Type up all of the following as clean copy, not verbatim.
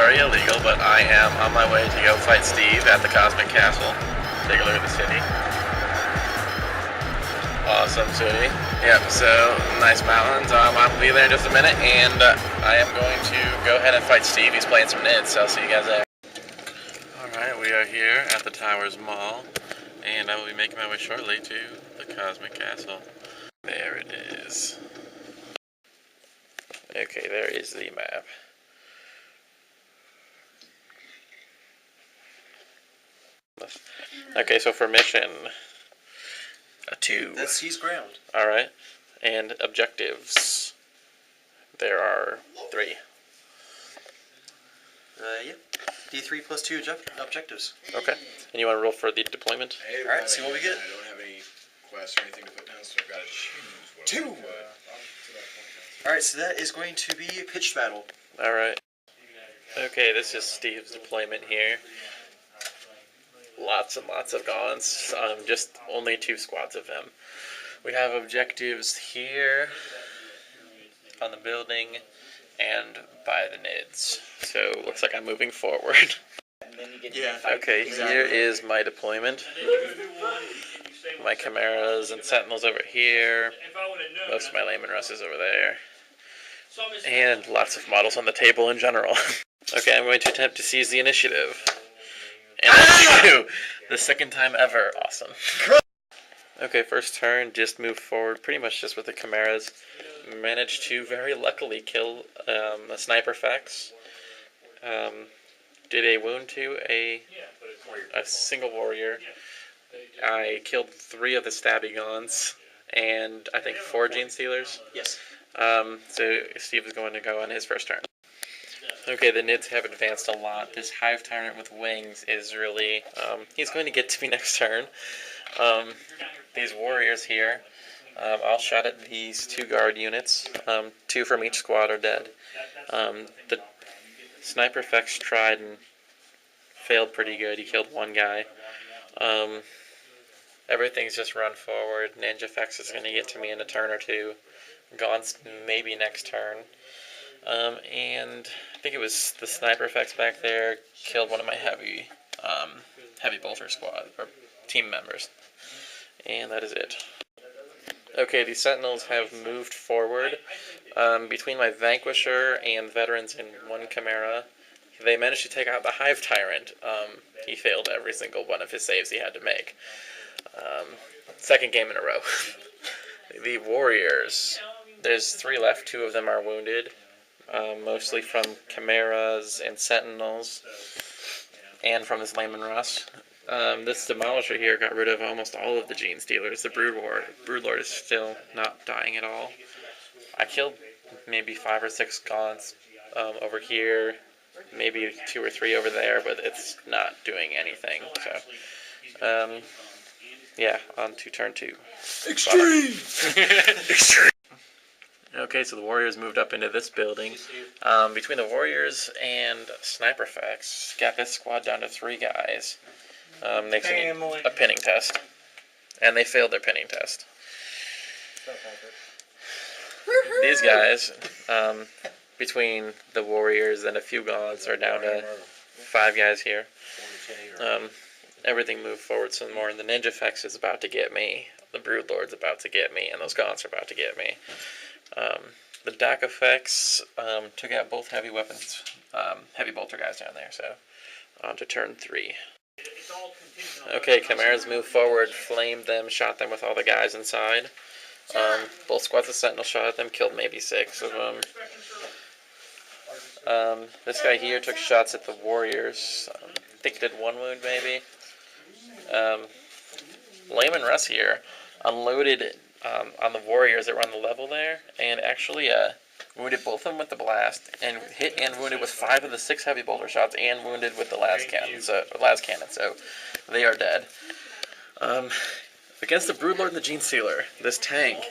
very illegal, but I am on my way to go fight Steve at the Cosmic Castle. Take a look at the city. Awesome city. Yep, so nice mountains. I'll be there in just a minute, and I am going to go ahead and fight Steve. He's playing some nids, so I'll see you guys there. Alright, we are here at the Towers Mall, and I will be making my way shortly to the Cosmic Castle. There it is. Okay, there is the map. Okay, so for mission 2. That's seize ground. Alright, and objectives. There are 3. Yep. D3 plus 2 objectives. Okay, and you want to roll for the deployment? Hey, alright, see what we get. I don't have any quests or anything to put down, so I've got to choose what 2! Alright, so that is going to be a pitched battle. Alright. Okay, this is Steve's deployment here. Lots and lots of gaunts. Just only 2 squads of them. We have objectives here on the building and by the nids. So looks like I'm moving forward. Yeah. Okay, here is my deployment. My Chimeras and Sentinels over here. Most of my Layman Russes over there. And lots of models on the table in general. Okay, I'm going to attempt to seize the initiative. And I do! The second time ever. Awesome. Okay, first turn, just move forward pretty much just with the Chimeras. Managed to very luckily kill a Sniper Fex. Did a wound to a single warrior. I killed 3 of the Stabigons and I think 4 Gene Stealers. Yes. So Steve is going to go on his first turn. Okay, the nids have advanced a lot. This Hive Tyrant with wings is really... he's going to get to me next turn. These warriors here, I'll shot at these 2 guard units. 2 from each squad are dead. The Sniper Fex tried and failed pretty good. He killed 1 guy. Everything's just run forward. Ninja Fex is going to get to me in a turn or 2. Gaunt's maybe next turn. And I think it was the Sniper Fex back there killed one of my heavy bolter squad, or team members. And that is it. Okay, the Sentinels have moved forward. Between my Vanquisher and Veterans and 1 Chimera, they managed to take out the Hive Tyrant. He failed every single one of his saves he had to make. Second game in a row. The Warriors, there's 3 left, 2 of them are wounded. Mostly from Chimeras and Sentinels, and from this Layman Russ. This Demolisher here got rid of almost all of the Gene Stealers. The Broodlord is still not dying at all. I killed maybe 5 or 6 gaunts over here, maybe 2 or 3 over there, but it's not doing anything. So, yeah, on to turn 2. Extreme! Extreme! Okay, so the Warriors moved up into this building. Between the Warriors and Sniper Fex, got this squad down to 3 guys. Next thing, a pinning test. And they failed their pinning test. These guys, between the Warriors and a few gaunts, are down to 5 guys here. Everything moved forward some more, and the Ninja Fex is about to get me. The Broodlord's about to get me, and those gaunts are about to get me. The DACA Fex took out both heavy weapons, heavy bolter guys down there, so on to turn 3. Okay, Chimeras moved forward, flamed them, shot them with all the guys inside. Both squads of Sentinel shot at them, killed maybe 6 of them. This guy here took shots at the Warriors. I think he did 1 wound maybe. Layman Russ here unloaded on the Warriors that were on the level there, and actually wounded both of them with the blast, and hit and wounded with 5 of the 6 heavy bolter shots, and wounded with the Lascannon, so they are dead. Against the Broodlord and the Gene Stealer, this tank,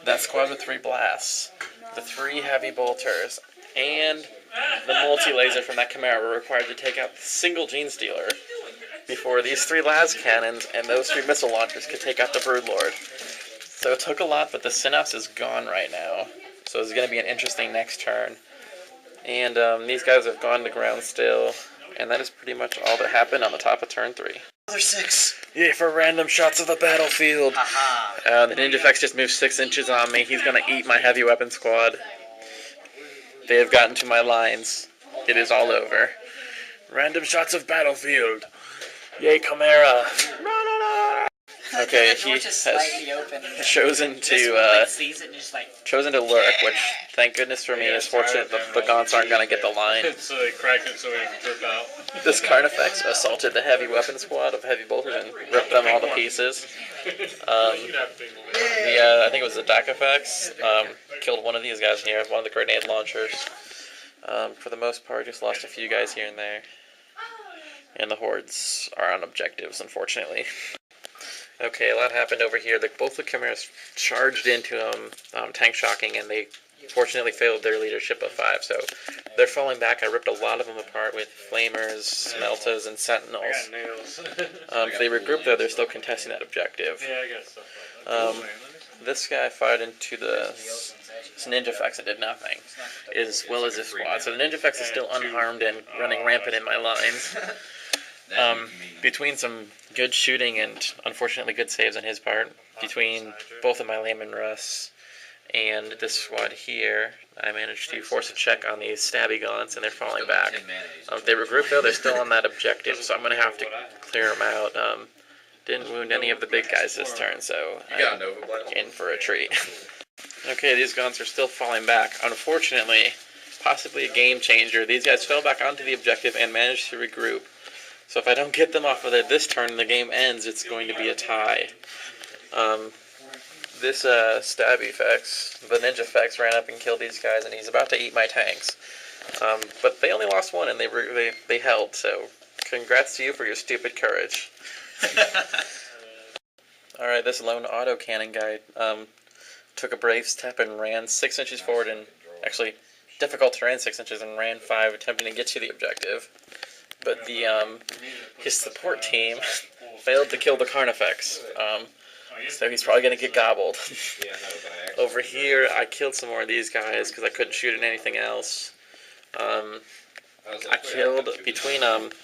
that squad with 3 blasts, the 3 heavy bolters, and the multi-laser from that Chimera were required to take out the single Gene Stealer before these 3 Lascannons and those 3 missile launchers could take out the Broodlord. So it took a lot, but the Synapse is gone right now. So it's going to be an interesting next turn. And these guys have gone to ground still, and that is pretty much all that happened on the top of turn 3. Another 6. Yeah, for random shots of the battlefield. Haha. The Ninjafex just moved 6 inches on me. He's gonna eat my heavy weapon squad. They have gotten to my lines. It is all over. Random shots of battlefield. Yay, Chimera. Okay, he has chosen to lurk, which, thank goodness for me, is fortunate that the Gaunts aren't going to get the line. So they cracked it so we can rip out. This Carnifex assaulted the heavy weapon squad of heavy bolters and ripped them all to pieces. I think it was the Dakafex, killed one of these guys here, one of the grenade launchers. For the most part, just lost a few guys here and there. And the hordes are on objectives, unfortunately. Okay, a lot happened over here. Both the Chimeras charged into tank shocking, and they fortunately failed their leadership of 5, so they're falling back. I ripped a lot of them apart with flamers, meltas, and sentinels. If they regroup, though, they're still contesting that objective. Yeah, I got stuff. This guy fired into the Ninjafex and did nothing, as well as his squad. So the Ninjafex is still unharmed and running rampant in my lines. Between some good shooting and unfortunately good saves on his part, between both of my Layman Russ and this squad here, I managed to force a check on these stabby gaunts, and they're falling back. If they regroup, though, they're still on that objective, so I'm going to have to clear them out. Didn't wound any of the big guys this turn, so I'm in for a treat. Okay, these gaunts are still falling back. Unfortunately, possibly a game changer, these guys fell back onto the objective and managed to regroup. So if I don't get them off of it this turn and the game ends, it's going to be a tie. This Stabbyfex, the Ninjafex, ran up and killed these guys, and he's about to eat my tanks. But they only lost one, and they held, so congrats to you for your stupid courage. Alright, this lone autocannon guy took a brave step and ran 6 inches forward, and actually difficult terrain 6 inches, and ran 5, attempting to get to the objective. But his support team failed to kill the Carnifex, so he's probably going to get gobbled. Over here, I killed some more of these guys because I couldn't shoot at anything else. I killed, between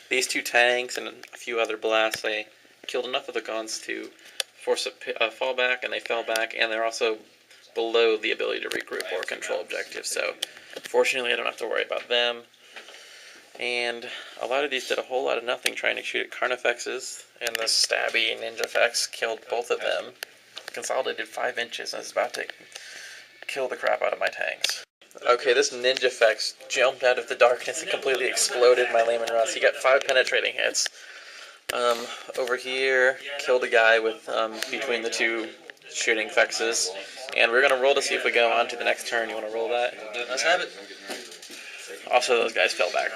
these 2 tanks and a few other blasts, I killed enough of the guns to force a fallback, and they fell back, and they're also below the ability to regroup or control objectives, so fortunately I don't have to worry about them. And a lot of these did a whole lot of nothing trying to shoot at Carnifexes, and the Stabby Ninjafex killed both of them. Consolidated 5 inches and is about to kill the crap out of my tanks. Okay, this Ninjafex jumped out of the darkness and completely exploded my Layman Russ. He got 5 penetrating hits. Over here, killed a guy with between the 2 shooting fexes. And we're going to roll to see if we go on to the next turn. You want to roll that? Let's have it. Also, those guys fell back.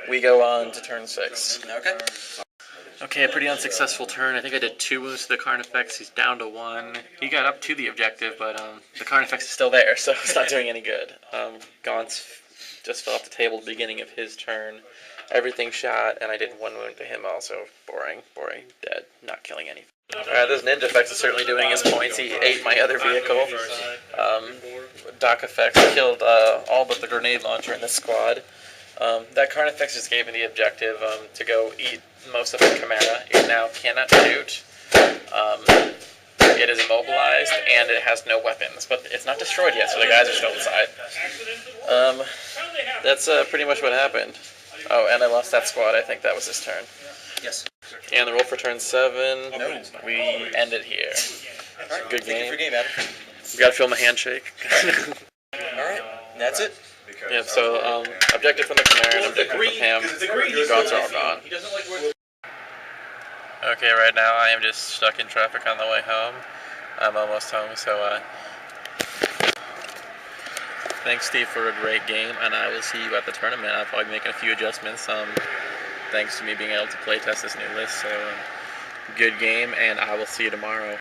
We go on to turn 6. Okay. Okay, a pretty unsuccessful turn. I think I did 2 wounds to the Carnifex. He's down to 1. He got up to the objective, but the Carnifex is still there, so it's not doing any good. Gaunt's just fell off the table at the beginning of his turn. Everything shot, and I did 1 wound to him also. Boring, dead, not killing anything. Alright, this Ninjafex is certainly doing his points. He ate my other vehicle. Dakafex killed all but the grenade launcher in this squad. That Carnifex just gave me the objective to go eat most of the Chimera. It now cannot shoot. It is immobilized, and it has no weapons. But it's not destroyed yet, so the guys are still inside. That's pretty much what happened. Oh, and I lost that squad. I think that was his turn. Yes. And the roll for turn 7. No. We end it here. Alright, Good thank you for your game, Adam. We gotta film a handshake. Alright, that's it. Yeah, so, objective from the Chimera and objective from Ham. Gaunts are all gone. Okay, right now I am just stuck in traffic on the way home. I'm almost home, so, thanks, Steve, for a great game, and I will see you at the tournament. I'll probably be making a few adjustments, thanks to me being able to play test this new list, so, good game, and I will see you tomorrow.